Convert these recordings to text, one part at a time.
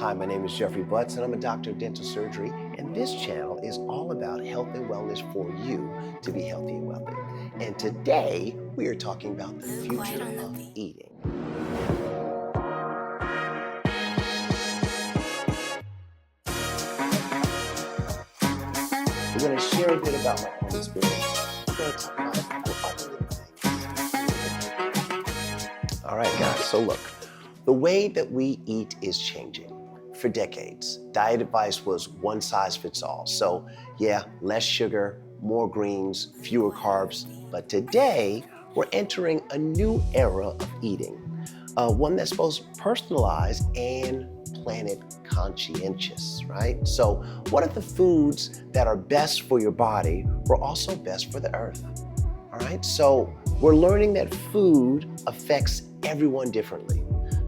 Hi, my name is Jeffrey Butts, and I'm a doctor of dental surgery, and this channel is all about health and wellness for you to be healthy and wealthy. And today, we are talking about the future of eating. We're going to share a bit about my own experience. We're going to talk about a couple other little things. All right, guys, so look, the way that we eat is changing. For decades, diet advice was one size fits all. So yeah, less sugar, more greens, fewer carbs. But today, we're entering a new era of eating, one that's both personalized and planet conscientious, right? So what are the foods that are best for your body, but also best for the earth? All right, so we're learning that food affects everyone differently.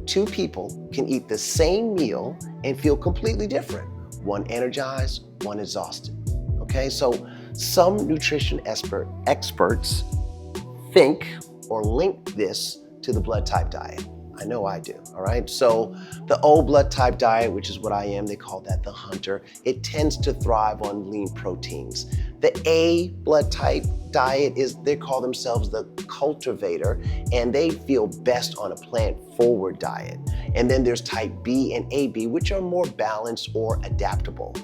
Two people can eat the same meal and feel completely different. One energized, one exhausted. Okay, so some nutrition experts think or link this to the blood type diet. I know I do, all right? So the O blood type diet, which is what I am, they call that the hunter, it tends to thrive on lean proteins. The A blood type diet they call themselves the cultivator, and they feel best on a plant-forward diet. And then there's type B and AB, which are more balanced or adaptable.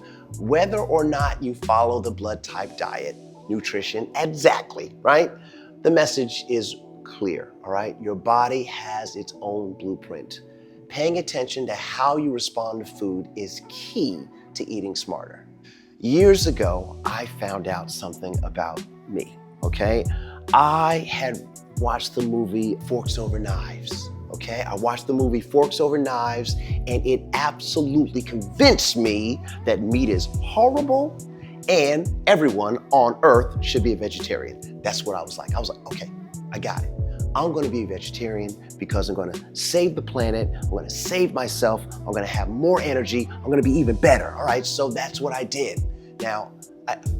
Whether or not you follow the blood type diet, nutrition, exactly, right? The message is clear, all right? Your body has its own blueprint. Paying attention to how you respond to food is key to eating smarter. Years ago, I found out something about me, okay? I had watched the movie Forks Over Knives, okay? I watched the movie Forks Over Knives, and it absolutely convinced me that meat is horrible and everyone on earth should be a vegetarian. That's what I was like. I was like, okay, I got it. I'm gonna be a vegetarian because I'm gonna save the planet, I'm gonna save myself, I'm gonna have more energy, I'm gonna be even better, all right? So that's what I did. Now,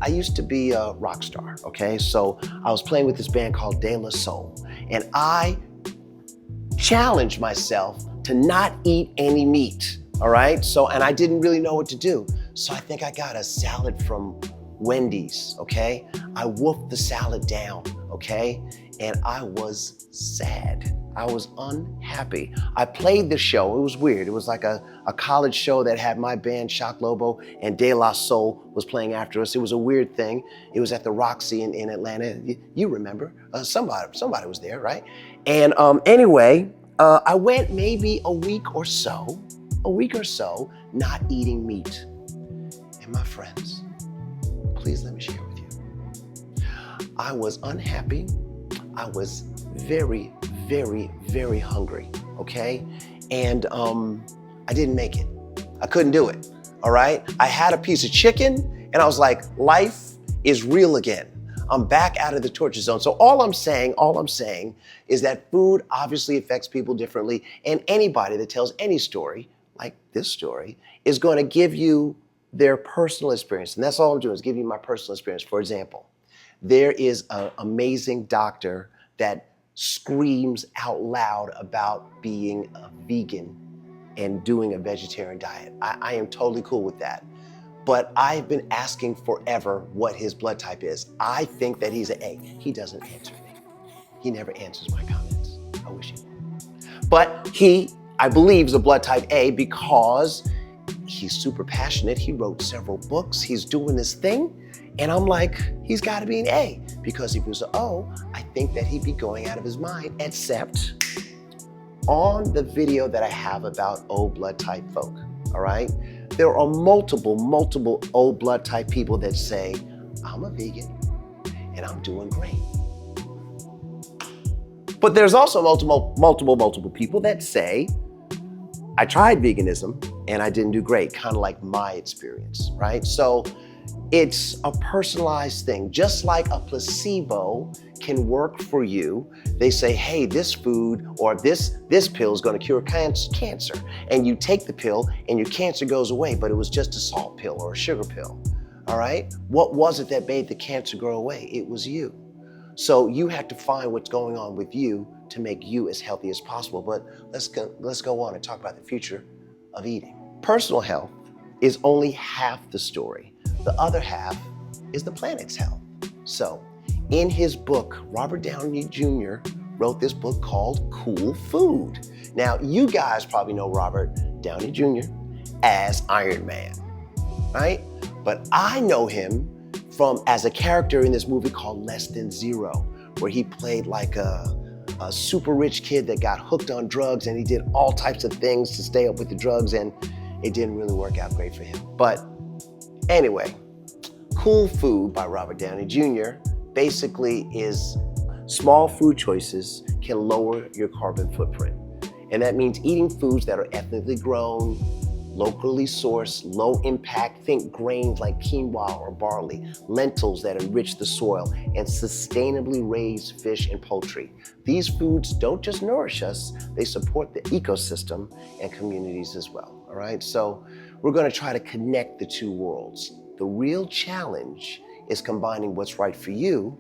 I used to be a rock star, okay? So I was playing with this band called De La Soul, and I challenged myself to not eat any meat, all right? So, and I didn't really know what to do. So I think I got a salad from Wendy's, okay? I wolfed the salad down, okay? And I was sad. I was unhappy. I played the show. It was weird. It was like a college show that had my band Shock Lobo and De La Soul was playing after us. It was a weird thing. It was at the Roxy in Atlanta. You remember? Somebody was there, right? And anyway, I went maybe a week or so not eating meat. And my friends, please let me share with you. I was unhappy. I was very, very, very hungry, okay? And I didn't make it. I couldn't do it, all right? I had a piece of chicken and I was like, life is real again. I'm back out of the torture zone. So all I'm saying is that food obviously affects people differently, and anybody that tells any story, like this story, is gonna give you their personal experience. And that's all I'm doing is giving you my personal experience. For example, there is an amazing doctor that screams out loud about being a vegan and doing a vegetarian diet. I am totally cool with that. But I've been asking forever what his blood type is. I think that he's an A. He doesn't answer me. He never answers my comments. I wish he would. But I believe, is a blood type A because he's super passionate. He wrote several books. He's doing this thing. And I'm like, he's got to be an A, because if he was an O, I think that he'd be going out of his mind, except on the video that I have about O blood type folk, all right? There are multiple O blood type people that say, I'm a vegan and I'm doing great. But there's also multiple people that say, I tried veganism and I didn't do great, kind of like my experience, right? So it's a personalized thing. Just like a placebo can work for you. They say, hey, this food or this pill is gonna cure cancer. And you take the pill and your cancer goes away, but it was just a salt pill or a sugar pill, all right? What was it that made the cancer go away? It was you. So you have to find what's going on with you to make you as healthy as possible. But let's go on and talk about the future of eating. Personal health is only half the story. The other half is the planet's health. So, in his book, Robert Downey Jr. wrote this book called Cool Food. Now, you guys probably know Robert Downey Jr. as Iron Man, right? But I know him as a character in this movie called Less Than Zero, where he played like a super rich kid that got hooked on drugs, and he did all types of things to stay up with the drugs, and it didn't really work out great for him. But anyway, Cool Food by Robert Downey Jr. basically is small food choices can lower your carbon footprint. And that means eating foods that are ethnically grown, locally sourced, low impact. Think grains like quinoa or barley, lentils that enrich the soil, and sustainably raised fish and poultry. These foods don't just nourish us, they support the ecosystem and communities as well, all right? So we're gonna try to connect the two worlds. The real challenge is combining what's right for you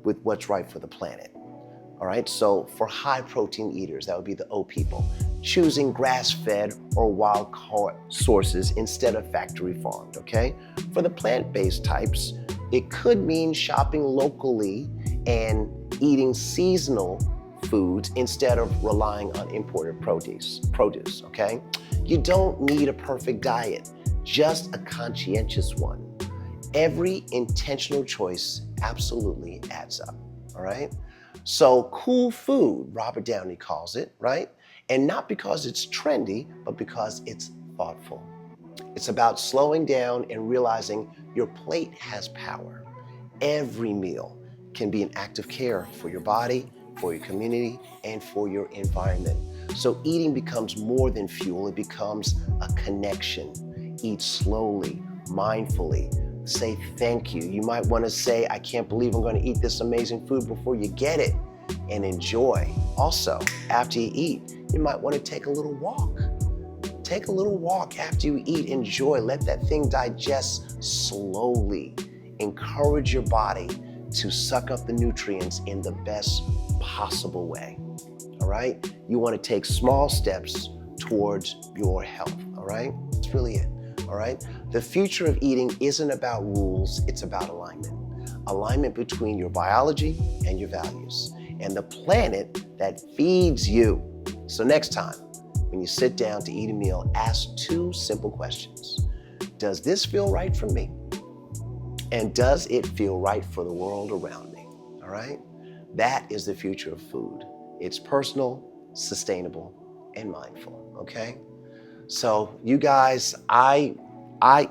with what's right for the planet. All right, so for high protein eaters, that would be the O people, choosing grass-fed or wild-caught sources instead of factory farmed, okay? For the plant-based types, it could mean shopping locally and eating seasonal foods instead of relying on imported produce, okay? You don't need a perfect diet, just a conscientious one. Every intentional choice absolutely adds up, all right? So Cool Food, Robert Downey calls it, right? And not because it's trendy, but because it's thoughtful. It's about slowing down and realizing your plate has power. Every meal can be an act of care for your body, for your community, and for your environment. So eating becomes more than fuel, it becomes a connection. Eat slowly, mindfully. Say thank you. You might want to say, I can't believe I'm going to eat this amazing food before you get it, and enjoy. Also, after you eat, you might want to take a little walk. Take a little walk after you eat. Enjoy. Let that thing digest slowly. Encourage your body to suck up the nutrients in the best possible way. All right? You want to take small steps towards your health. All right? That's really it. All right? The future of eating isn't about rules, it's about alignment. Alignment between your biology and your values, and the planet that feeds you. So next time, when you sit down to eat a meal, ask two simple questions. Does this feel right for me? And does it feel right for the world around me? All right? That is the future of food. It's personal, sustainable, and mindful, okay? So you guys, I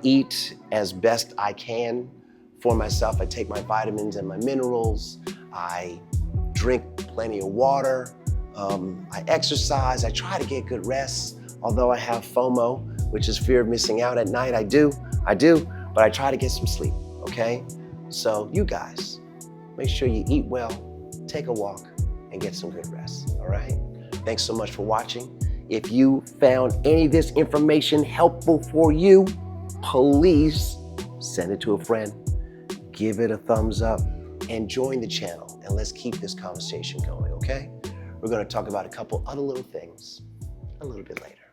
eat as best I can for myself. I take my vitamins and my minerals. I drink plenty of water. I exercise. I try to get good rest, although I have FOMO, which is fear of missing out at night. I do, but I try to get some sleep, okay? So you guys, make sure you eat well, take a walk, and get some good rest, all right? Thanks so much for watching. If you found any of this information helpful for you, please send it to a friend, give it a thumbs up, and join the channel, and let's keep this conversation going, okay? We're gonna talk about a couple other little things a little bit later.